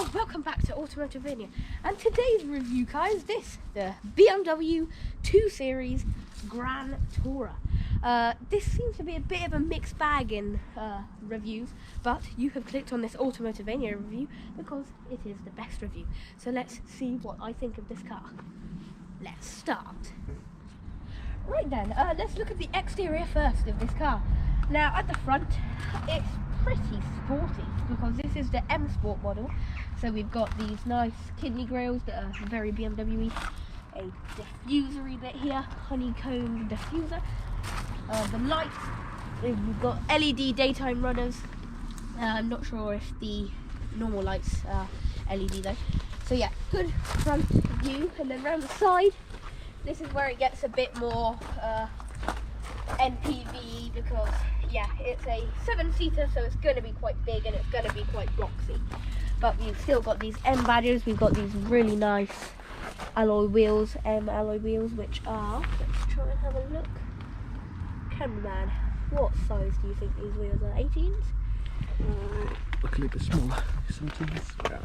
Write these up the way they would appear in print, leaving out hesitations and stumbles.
and welcome back to Automotivania. And today's review car is this, the BMW 2 Series Gran Tourer. This seems to be a bit of a mixed bag in reviews, but you have clicked on this Automotivania review because it is the best review. So let's see what I think of this car. Let's start. Right then, let's look at the exterior first of this car. Now at the front, it's pretty sporty because this is the M Sport model. So we've got these nice kidney grills that are very BMW-y. A diffusery bit here, honeycomb diffuser. The lights, we've got LED daytime runners. I'm not sure if the normal lights are LED though. So yeah, good front view. And then around the side, this is where it gets a bit more NPV because yeah, it's a 7-seater, so it's going to be quite big and it's going to be quite boxy. But we've still got these M badges. We've got these really nice alloy wheels, M alloy wheels, which are, let's try and have a look. Cameraman, what size do you think these wheels are? 18s? Look a little bit smaller. 17s? Where are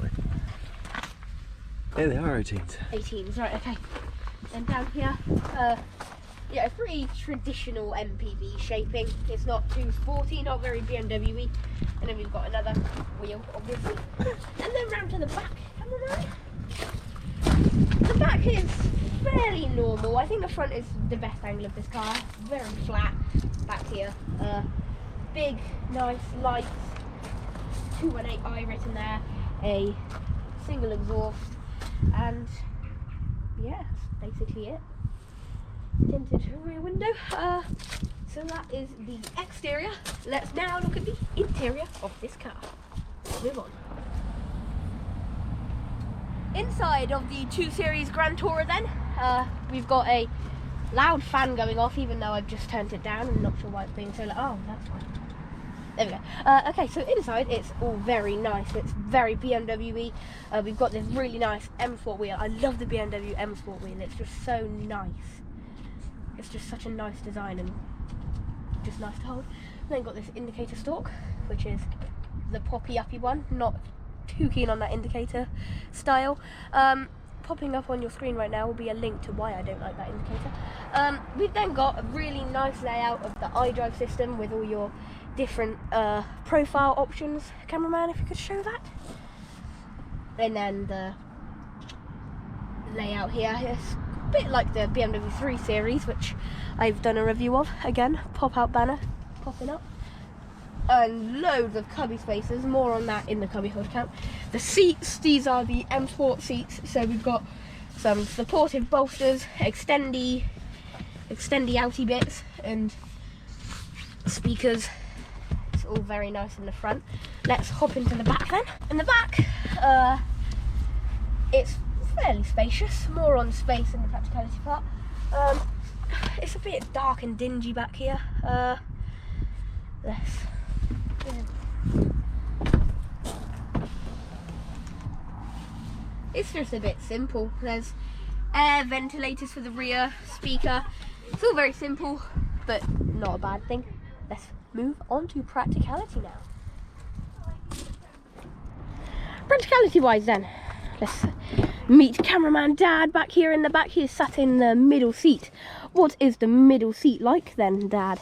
they? Yeah, they are 18s. 18s, right, okay. And down here, yeah, pretty traditional MPV shaping. It's not too sporty, not very BMW-y. And then we've got another wheel, obviously. And then round to the back. The back is fairly normal. I think the front is the best angle of this car. Very flat back here. Big, nice lights. 218i written there. A single exhaust. And yeah, that's basically it. Tinted rear window. So that is the exterior. Let's now look at the interior of this car. Move on. Inside of the 2 Series Gran Tourer then, we've got a loud fan going off, even though I've just turned it down. I'm not sure why it's being so loud. Oh, that's fine. There we go. Okay, so inside it's all very nice. It's very BMW-y. We've got this really nice M Sport wheel. I love the BMW M Sport wheel. It's just so nice. It's just such a nice design and just nice to hold. Then got this indicator stalk, which is the poppy-uppy one. Not too keen on that indicator style. Popping up on your screen right now will be a link to why I don't like that indicator. We've then got a really nice layout of the iDrive system with all your different profile options. Cameraman, if you could show that. And then the layout here is a bit like the BMW 3 Series, which I've done a review of. Again, pop-out banner popping up. And loads of cubby spaces, more on that in the cubby hold account. The seats, these are the M Sport seats, so we've got some supportive bolsters, extendy outy bits, and speakers. It's all very nice in the front. Let's hop into the back then. In the back, it's fairly spacious, more on space than the practicality part. It's a bit dark and dingy back here. It's just a bit simple. There's air ventilators for the rear speaker. It's all very simple, but not a bad thing. Let's move on to practicality now. Practicality wise then, let's meet cameraman Dad back here in the back. He's sat in the middle seat. What is the middle seat like then, Dad?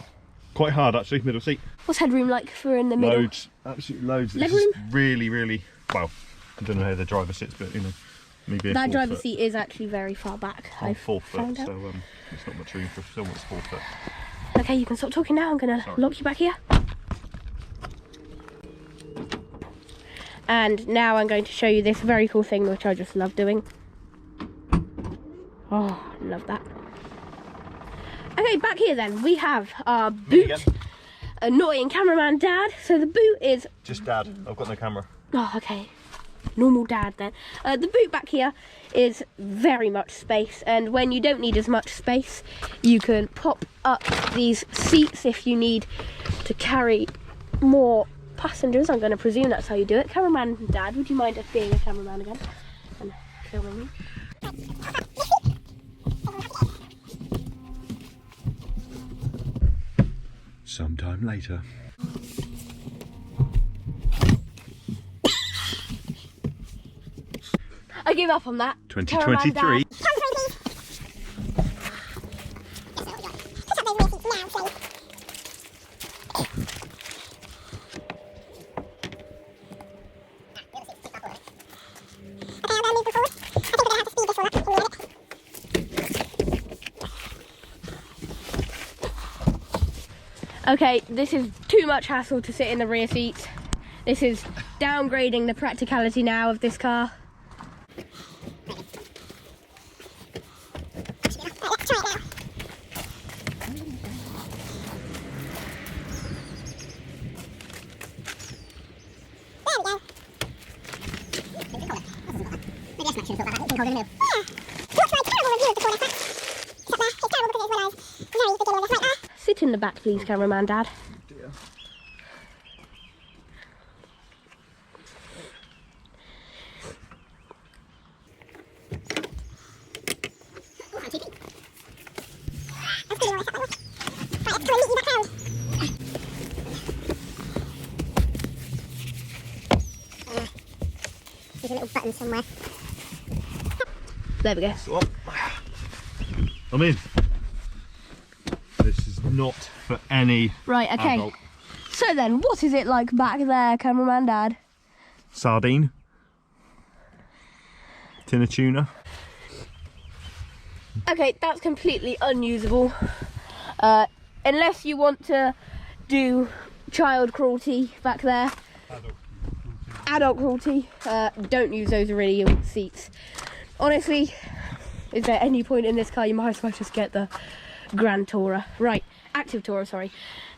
Quite hard actually, middle seat. What's headroom like for in the middle? Loads, absolutely loads. Legroom? This is really, well, I don't know how the driver sits, but you know, maybe that driver's seat is actually very far back. I'm 4 foot, so there's not much room for someone that's 4 foot. Okay, you can stop talking now. I'm going to lock you back here. And now I'm going to show you this very cool thing which I just love doing. Oh, love that. Okay, back here then, we have our boot. Annoying cameraman Dad. So the boot is... Just Dad, I've got no camera. Oh, okay. Normal Dad then. The boot back here is very much space, and when you don't need as much space, you can pop up these seats if you need to carry more passengers. I'm going to presume that's how you do it. Cameraman Dad, would you mind us being a cameraman again and filming me? Sometime later. give up on that. 2023. Okay, this is too much hassle to sit in the rear seats. This is downgrading the practicality now of this car. Sit in the back, please, cameraman dad. Dear. There's a little button somewhere. There we go. So, I'm in. This is not for any Right, okay. adult. So then, what is it like back there, cameraman dad? Sardine. Tin of tuna. Okay, that's completely unusable. Unless you want to do child cruelty back there. Adult cruelty. Don't use those really seats. Honestly, is there any point in this car? You might as well just get the Gran Tourer. Right, Active Tourer, sorry.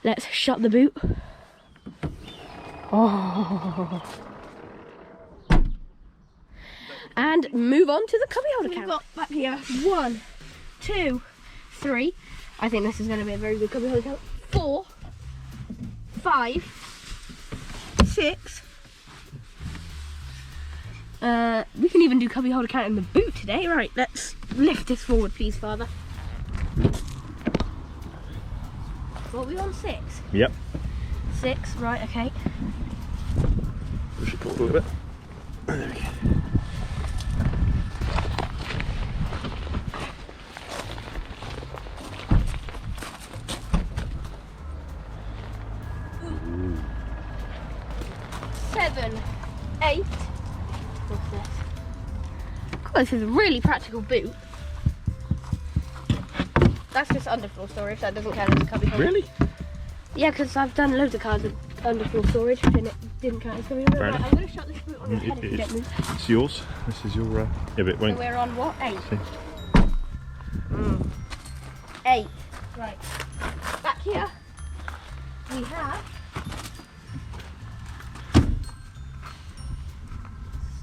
Let's shut the boot. Oh. And move on to the cubby holder count. We've got back here 1, 2, 3. I think this is going to be a very good cubby holder count. 4, 5, 6. We can even do cubby holder count in the boot today. Right, let's lift this forward, please, Father. What are we on? 6? Yep. 6, right, okay. Push it forward a little bit. There we go. Seven, 8. What's this? God, this is a really practical boot. That's just underfloor storage. That doesn't count as a cubby holder. Really? Yeah, because I've done loads of cars with underfloor storage and it didn't count as cubby holder. Fair Right, enough. I'm going to shut this boot on your head if you don't move. It's yours. This is your. Yeah, but it So won't. we're on what? 8. See. 8. Right. Back here we have.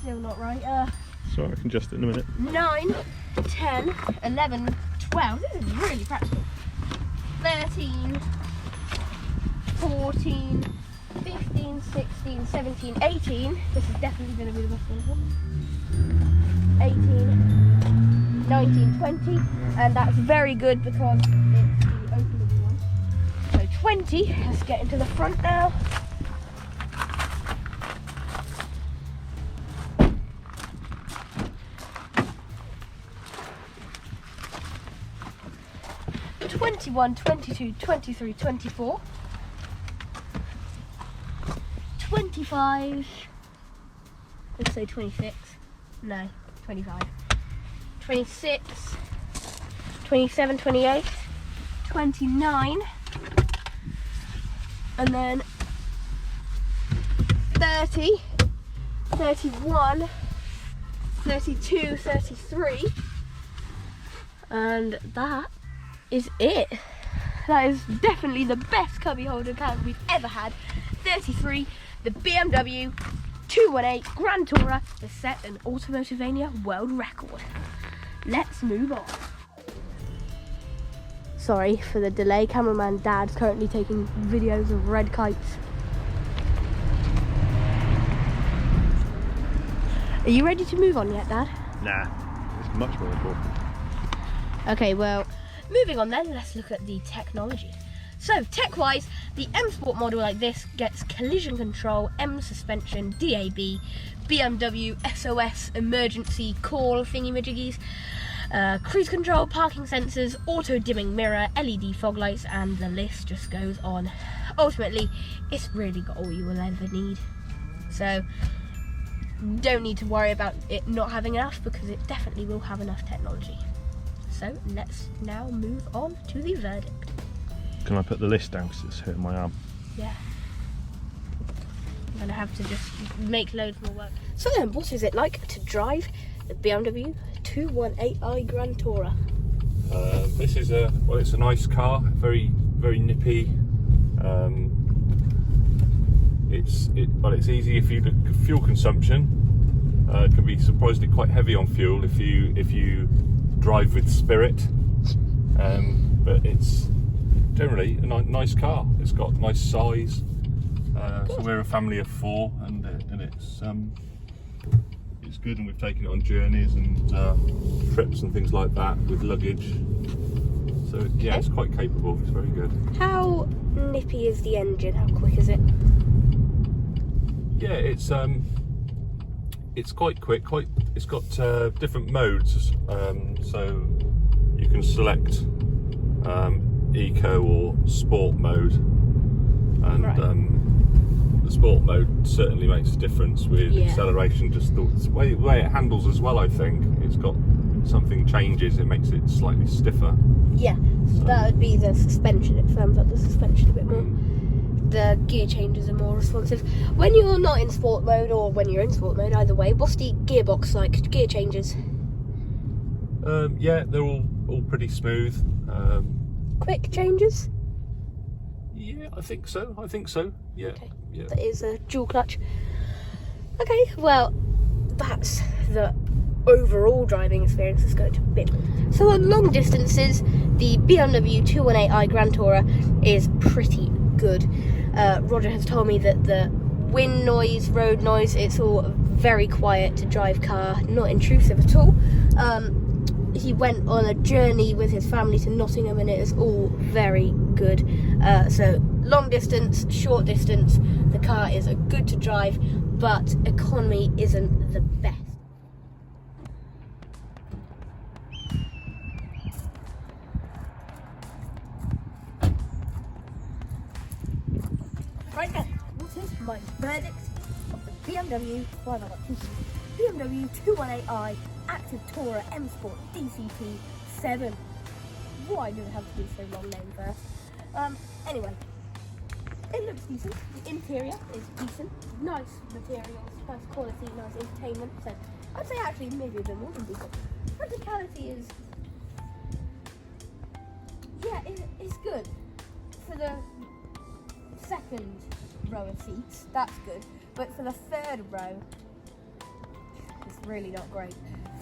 Still not right. Sorry, I can adjust it in a minute. 9, 10, 11, 12. This is really practical. 13, 14, 15, 16, 17, 18. This is definitely going to be the best one. 18, 19, 20. And that's very good because it's the openable one. So 20. Let's get into the front now. 21, 22, 23, 24, 25, let's say 26, no, 25, 26, 27, 28, 29, and then 30, 31, 32, 33, and that is it. That is definitely the best cubby holder count we've ever had. 33, the BMW 218 Gran Tourer to set an Automotivania world record. Let's move on. Sorry for the delay, cameraman Dad's currently taking videos of red kites. Are you ready to move on yet, Dad? Nah, it's much more important. Okay, well, moving on then, let's look at the technology. So tech-wise, the M Sport model like this gets collision control, M suspension, DAB, BMW SOS emergency call thingy-majiggies, cruise control, parking sensors, auto dimming mirror, LED fog lights, and the list just goes on. Ultimately, it's really got all you will ever need. So don't need to worry about it not having enough, because it definitely will have enough technology. So let's now move on to the verdict. Can I put the list down because it's hurting my arm? Yeah. I'm gonna have to just make loads more work. So then, what is it like to drive the BMW 218i Gran Tourer? This is it's a nice car, very nippy. It's easy if you look at fuel consumption. It can be surprisingly quite heavy on fuel if you drive with spirit. But it's generally a nice car. It's got nice size. So we're a family of 4, and it's good, and we've taken it on journeys and trips and things like that with luggage. So yeah, it's quite capable. It's very good. How nippy is the engine? How quick is it? Yeah, it's quite quick. It's got different modes, so you can select eco or sport mode, and the sport mode certainly makes a difference with acceleration. Just the way it handles as well. I think it's got something changes. It makes it slightly stiffer. Yeah, so that would be the suspension. It firms up the suspension a bit more. The gear changes are more responsive. When you're not in sport mode, or when you're in sport mode, either way, what's the gearbox like? Gear changes? Yeah, they're all pretty smooth. Quick changes? Yeah, I think so. Yeah. Okay. Yeah. That is a dual clutch. Okay, well, that's the overall driving experience. Let's go to bit. So on long distances, the BMW 218i Gran Tourer is pretty good. Roger has told me that the wind noise, road noise, it's all very quiet to drive car, not intrusive at all. He went on a journey with his family to Nottingham, and it is all very good. So long distance, short distance, the car is good to drive, but economy isn't the best. Right then, what is my verdict of the BMW? Why have I got two? BMW 218i Active Tourer M Sport DCT 7. Why do I have to do so long name first? Anyway, it looks decent. The interior is decent. Nice materials, nice quality, nice entertainment. So I'd say actually maybe a bit more than decent. Practicality is, yeah, it's good. For the second row of seats, that's good. But for the third row, it's really not great.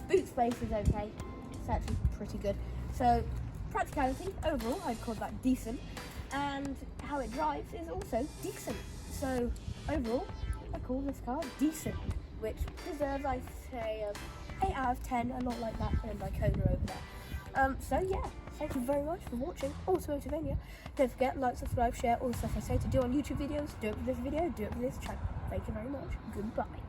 Boot space is okay. It's actually pretty good. So practicality overall, I'd call that decent, and how it drives is also decent. So overall, I call this car decent, which deserves, I say, 8 out of 10. A lot like that Hyundai Kona over there. So yeah, thank you very much for watching Automotivania. Don't forget, like, subscribe, share, all the stuff I say to do on YouTube videos. Do it for this video, do it for this channel. Thank you very much. Goodbye.